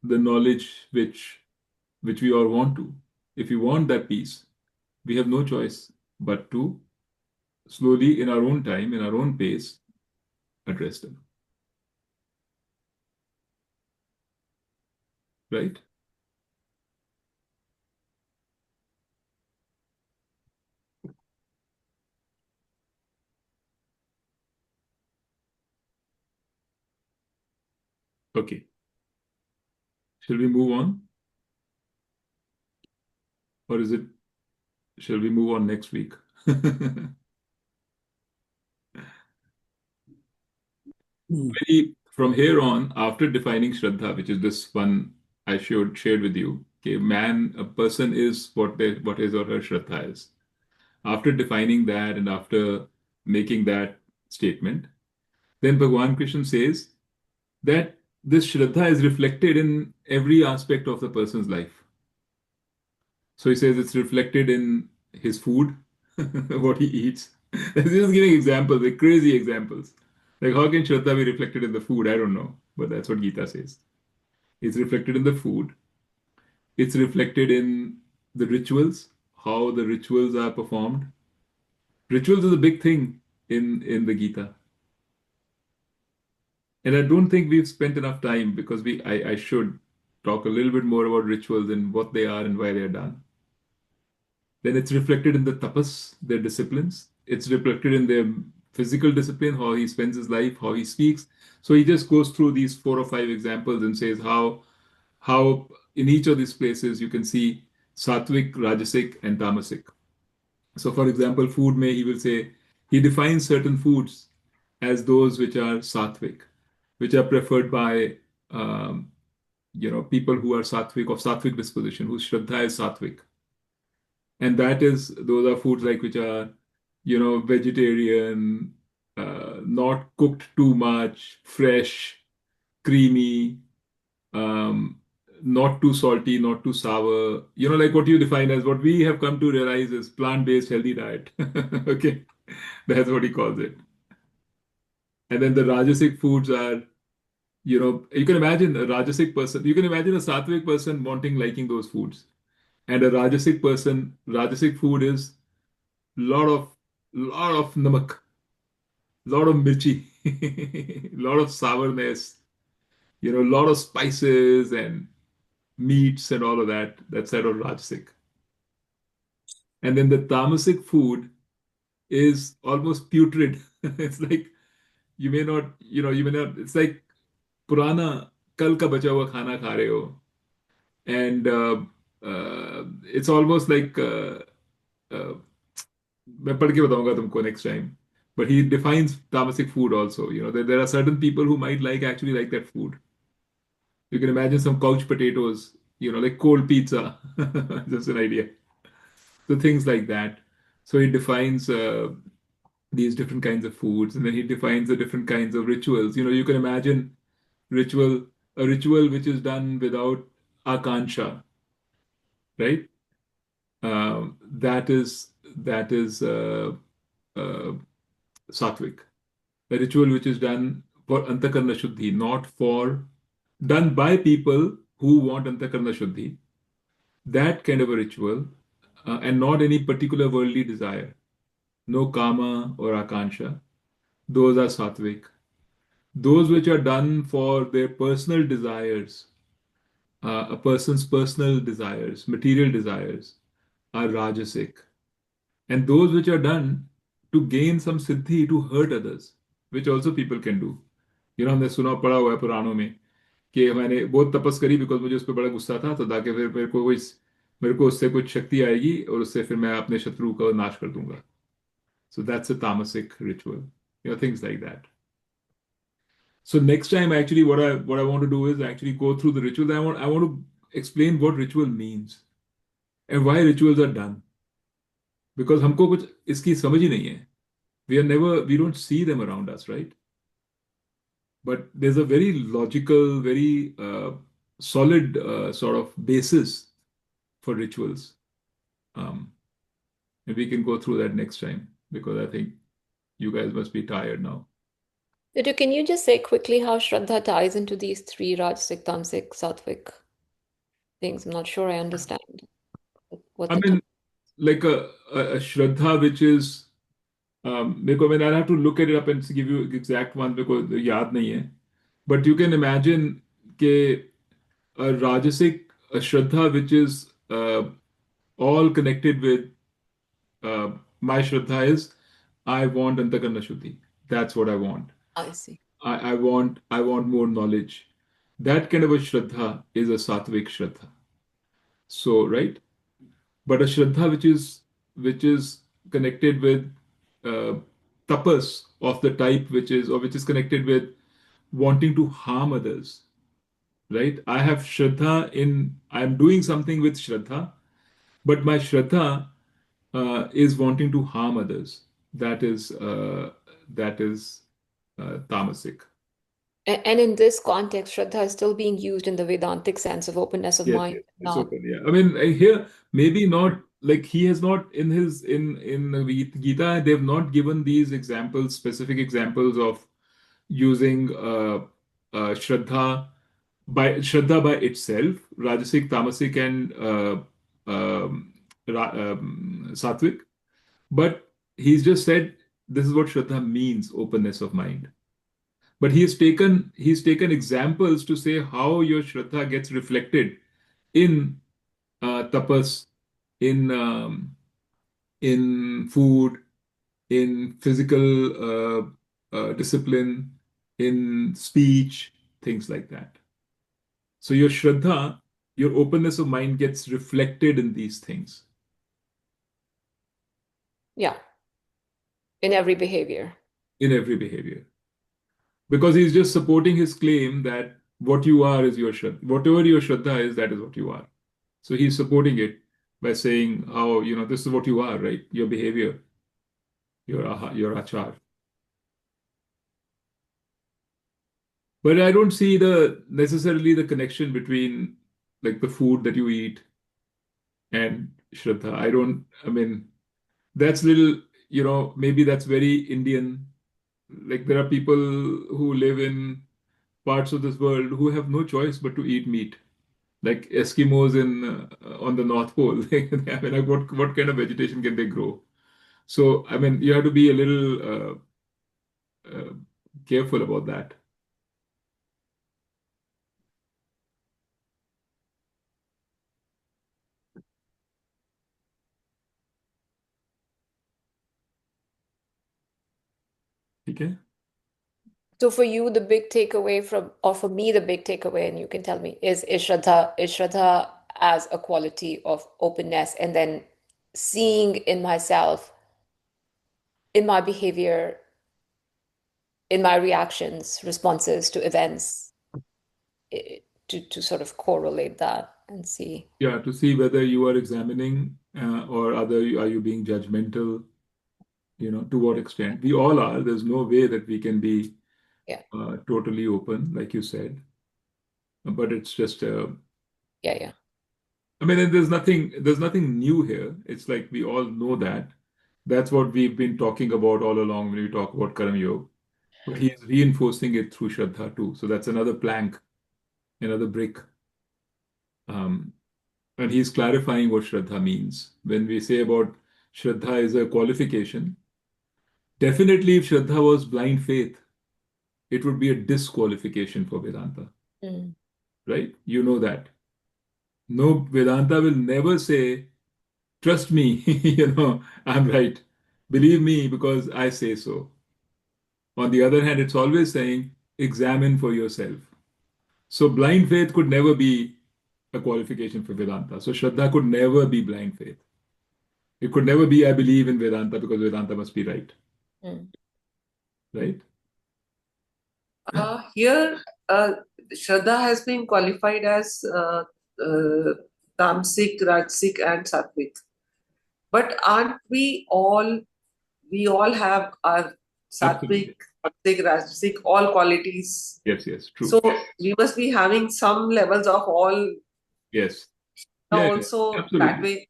the knowledge which we all want to, if we want that peace, we have no choice but to slowly, in our own time, in our own pace, address them. Right? Okay. Shall we move on? Or shall we move on next week? Hmm. from here on, after defining Shraddha, which is this one I shared with you, okay, a person is what his or her Shraddha is. After defining that and after making that statement, then Bhagwan Krishna says that this Shraddha is reflected in every aspect of the person's life. So he says it's reflected in his food, what he eats. He's just giving examples, like crazy examples. Like how can Shraddha be reflected in the food? I don't know, but that's what Gita says. It's reflected in the food. It's reflected in the rituals, how the rituals are performed. Rituals is a big thing in the Gita. And I don't think we've spent enough time because I should talk a little bit more about rituals and what they are and why they're done. Then it's reflected in the tapas, their disciplines. It's reflected in their physical discipline, how he spends his life, how he speaks. So he just goes through these 4 or 5 examples and says how in each of these places you can see sattvic, rajasic, and tamasic. So, for example, food may he will say he defines certain foods as those which are sattvic, which are preferred by um, people who are sattvic of sattvic disposition, whose shraddha is sattvic, and that is those are foods like which are vegetarian, not cooked too much, fresh, creamy, um, not too salty, not too sour. Like what you define as what we have come to realize is plant-based healthy diet. Okay, that's what he calls it. And then the Rajasic foods are, you can imagine a Rajasic person, you can imagine a Sattvic person liking those foods. And a Rajasic food is lot of namak, lot of mirchi, lot of sourness, lot of spices and meats and all of that. That's sort of Rajasic. And then the Tamasic food is almost putrid. It's like you may not, it's like पुराना कल का बचा हुआ खाना खा रहे हो and it's almost like uh, मैं पढ़ के बताऊंगा तुमको next time, but he defines tamasic food also. There are certain people who might actually like that food. You can imagine some couch potatoes, like cold pizza. Just an idea. So things like that. So he defines these different kinds of foods, and then he defines the different kinds of rituals. You can imagine ritual a ritual which is done without akansha, right? That is uh, sattvic. A ritual which is done for antakarna shuddhi, not for done by people who want antakarna shuddhi. That kind of a ritual, and not any particular worldly desire. No kama or akansha. Those are sattvic. Those which are done for their personal desires, a person's personal desires, material desires, are rajasic. And those which are done to gain some siddhi, to hurt others, which also people can do. हमने सुना पढ़ा हुआ है पुराणों में कि मैंने बहुत तपस करी बिकॉज मुझे उस पर बड़ा गुस्सा था, तो ताकि फिर मेरे को उससे कुछ शक्ति आएगी और उससे फिर मैं अपने शत्रु का नाश कर दूंगा. So that's a tamasic ritual. Things like that. So next time, actually, what I want to do is actually go through the rituals. I want to explain what ritual means and why rituals are done. Because हमको कुछ इसकी समझ ही नहीं है. We don't see them around us, right? But there's a very logical, very solid sort of basis for rituals. Um, and we can go through that next time because I think you guys must be tired now. Vidya, can you just say quickly how Shraddha ties into these three Rajasic, Tamasic, Sattvic things? I'm not sure I understand what I the mean, like a Shraddha, which is, मेरे I mean, I'll have to look it up and give you exact one because याद नहीं है. But you can imagine कि a Rajasic, a Shraddha, which is all connected with my Shraddha is, I want Antakarna Shuddhi. That's what I want. I see. I want more knowledge. That kind of a Shraddha is a Sattvic Shraddha. So, right? But a Shraddha which is connected with uh, tapas of the type which is connected with wanting to harm others, right? I have Shraddha in, I'm doing something with Shraddha, but my Shraddha is wanting to harm others. That is tamasic. And in this context, Shraddha is still being used in the Vedantic sense of openness of Yes, mind, yes, it's not. open. Yeah, I mean, here maybe not like he has not in his in the Gita. They've not given these examples, specific examples of using Shraddha by itself, Rajasic, Tamasic, and Sattvic. But he's just said this is what Shraddha means: openness of mind. But he's taken examples to say how your Shraddha gets reflected in tapas, in in food, in physical discipline, in speech, things like that. So your Shraddha, your openness of mind gets reflected in these things, Yeah, in every behavior. in every behavior. Because he's just supporting his claim that what you are is your Shraddha. Whatever your Shraddha is, that is what you are. So he's supporting it by saying how, this is what you are, right? Your behavior, your achar. But I don't see necessarily the connection between like the food that you eat and Shraddha. I mean, that's little, maybe that's very Indian. Like there are people who live in parts of this world who have no choice but to eat meat. Like Eskimos on the North Pole. I mean, like what kind of vegetation can they grow? So, I mean, you have to be a little careful about that. Okay? So for you, the big takeaway from, or for me, the big takeaway, and you can tell me, is Shraddha as a quality of openness, and then seeing in myself, in my behavior, in my reactions, responses to events, to sort of correlate that and see. Yeah, to see whether you are examining or are you being judgmental, to what extent. We all are. There's no way that we can be Yeah, totally open, like you said. But it's just, yeah, yeah. I mean, and there's nothing new here. It's like we all know that. That's what we've been talking about all along when we talk about Karam Yoga. But he's reinforcing it through Shraddha too. So that's another plank, another brick. Um, and he's clarifying what Shraddha means. When we say about Shraddha is a qualification, definitely if Shraddha was blind faith, it would be a disqualification for Vedanta, Mm, right? You know that. No, Vedanta will never say, trust me, I'm right. Believe me because I say so. On the other hand, it's always saying, examine for yourself. So blind faith could never be a qualification for Vedanta. So Shraddha could never be blind faith. It could never be, I believe in Vedanta because Vedanta must be right. mm. Right? Here, Shraddha has been qualified as uh, Tamsik, Rajsik, and Sattvic. But aren't we all have our Sattvic, Absolutely. Tamsik, Rajsik, all qualities. Yes, yes, true. So we must be having some levels of all Yes. Yeah, yeah, also that absolutely. way.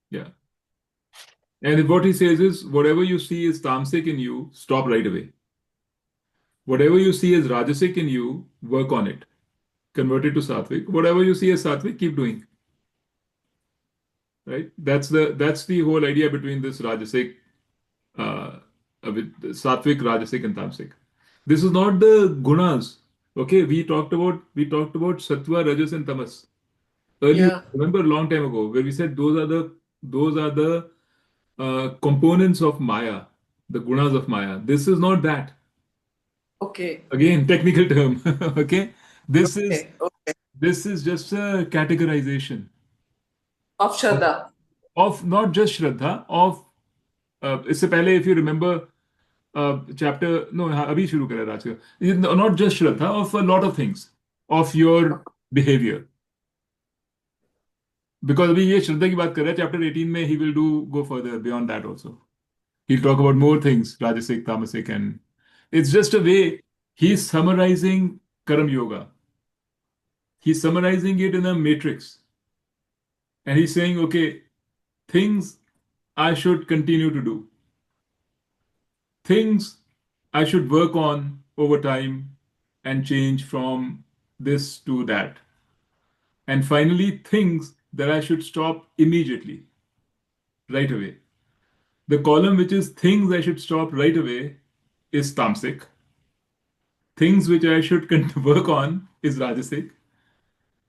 Yeah. And what he says is, whatever you see is tamasic in you, stop right away. Whatever you see as rajasic in you, work on it. Convert it to sattvic. Whatever you see as sattvic, keep doing. Right? That's the whole idea between this rajasic, with sattvic, rajasic, and tamasic. This is not the gunas. Okay, we talked about sattva, rajas, and tamas earlier. Yeah. Remember a long time ago where we said those are the components of Maya, the gunas of Maya. This is not that. Okay. Again, technical term. Okay, this is Okay. Okay. this is just a categorization Of of, Shraddha. of not just Shraddha, of इससे पहले if you remember chapter, no, हाँ, अभी शुरू करा राज का, not just Shraddha, of a lot of things, of your behavior. Because अभी ये श्रद्धा की बात कर रहा है, chapter 18 में he will go further beyond that also. He'll talk about more things, Rajasic, Tamasic, and it's just a way he's summarizing Karam Yoga. He's summarizing it in a matrix. And he's saying, okay, things I should continue to do, things I should work on over time and change from this to that. And finally, things that I should stop immediately, right away. The column which is things I should stop right away is Tamasic. Things which I should work on is Rajasic.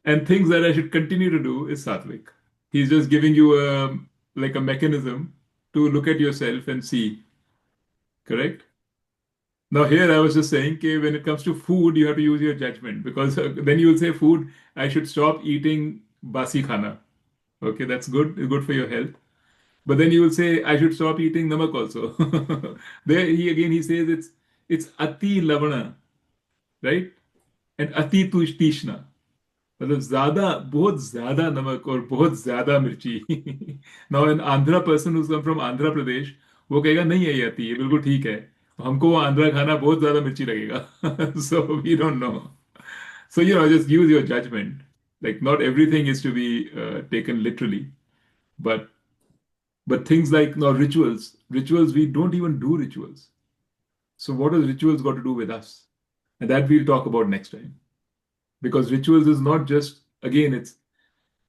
And things that I should continue to do is Sattvic. He's just giving you like a mechanism to look at yourself and see. Correct? Now, here I was just saying, okay, when it comes to food, you have to use your judgment because then you will say, food, I should stop eating basi khana. Okay, that's good for your health. But then you will say, I should stop eating namak also. There, he says it's ati lavana, right? And ati tishna. मतलब ज्यादा बहुत ज्यादा नमक और बहुत ज्यादा मिर्ची now an Andhra person who come from Andhra Pradesh वो कहेगा नहीं है ये आती है बिल्कुल ठीक है हमको वो आंध्रा खाना बहुत ज्यादा मिर्ची लगेगा so we don't know so just use your judgement like not everything is to be taken literally but things like now rituals we don't even do rituals so what does rituals got to do with us and that we'll talk about next time because rituals is not just again it's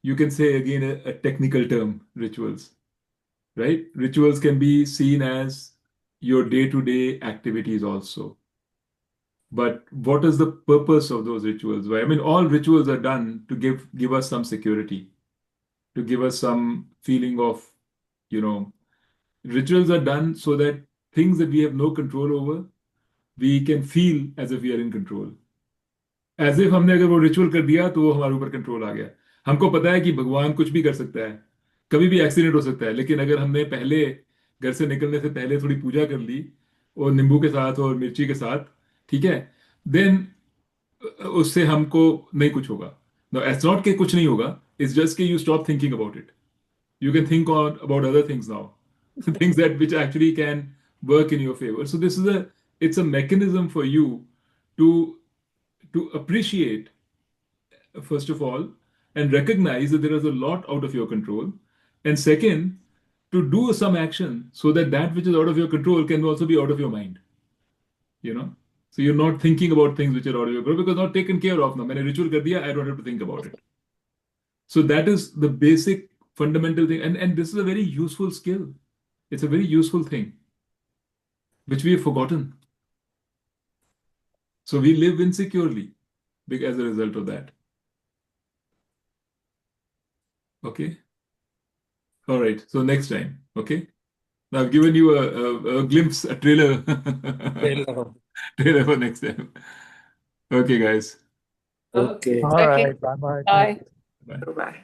you can say again a technical term rituals right rituals can be seen as your day-to-day activities also but what is the purpose of those rituals why I mean all rituals are done to give us some security to give us some feeling of you know rituals are done so that things that we have no control over we can feel as if we are in control as if हमने अगर वो ritual कर दिया तो वो हमारे ऊपर control आ गया हमको पता है कि भगवान कुछ भी कर सकता है कभी भी एक्सीडेंट हो सकता है लेकिन अगर हमने पहले घर से निकलने से पहले थोड़ी पूजा कर ली और नींबू के साथ और मिर्ची के साथ ठीक है देन उससे हमको नहीं कुछ होगा नो इट्स नॉट कि कुछ नहीं होगा इट्स जस्ट कि you stop thinking about it you can think on about other things now things that which actually can work in your favor so this is it's a mechanism for you to appreciate first of all and recognize that there is a lot out of your control and second to do some action so that that which is out of your control can also be out of your mind you know so you're not thinking about things which are out of your control because not taken care of now मैंने ritual कर दिया I don't have to think about it so that is the basic fundamental thing and this is a very useful skill it's a very useful thing which we have forgotten so we live insecurely as a result of that okay all right so next time okay now I've given you a glimpse a trailer trailer for next time okay guys Okay. All Okay. right. Bye bye. Thank Bye. you. bye Bye.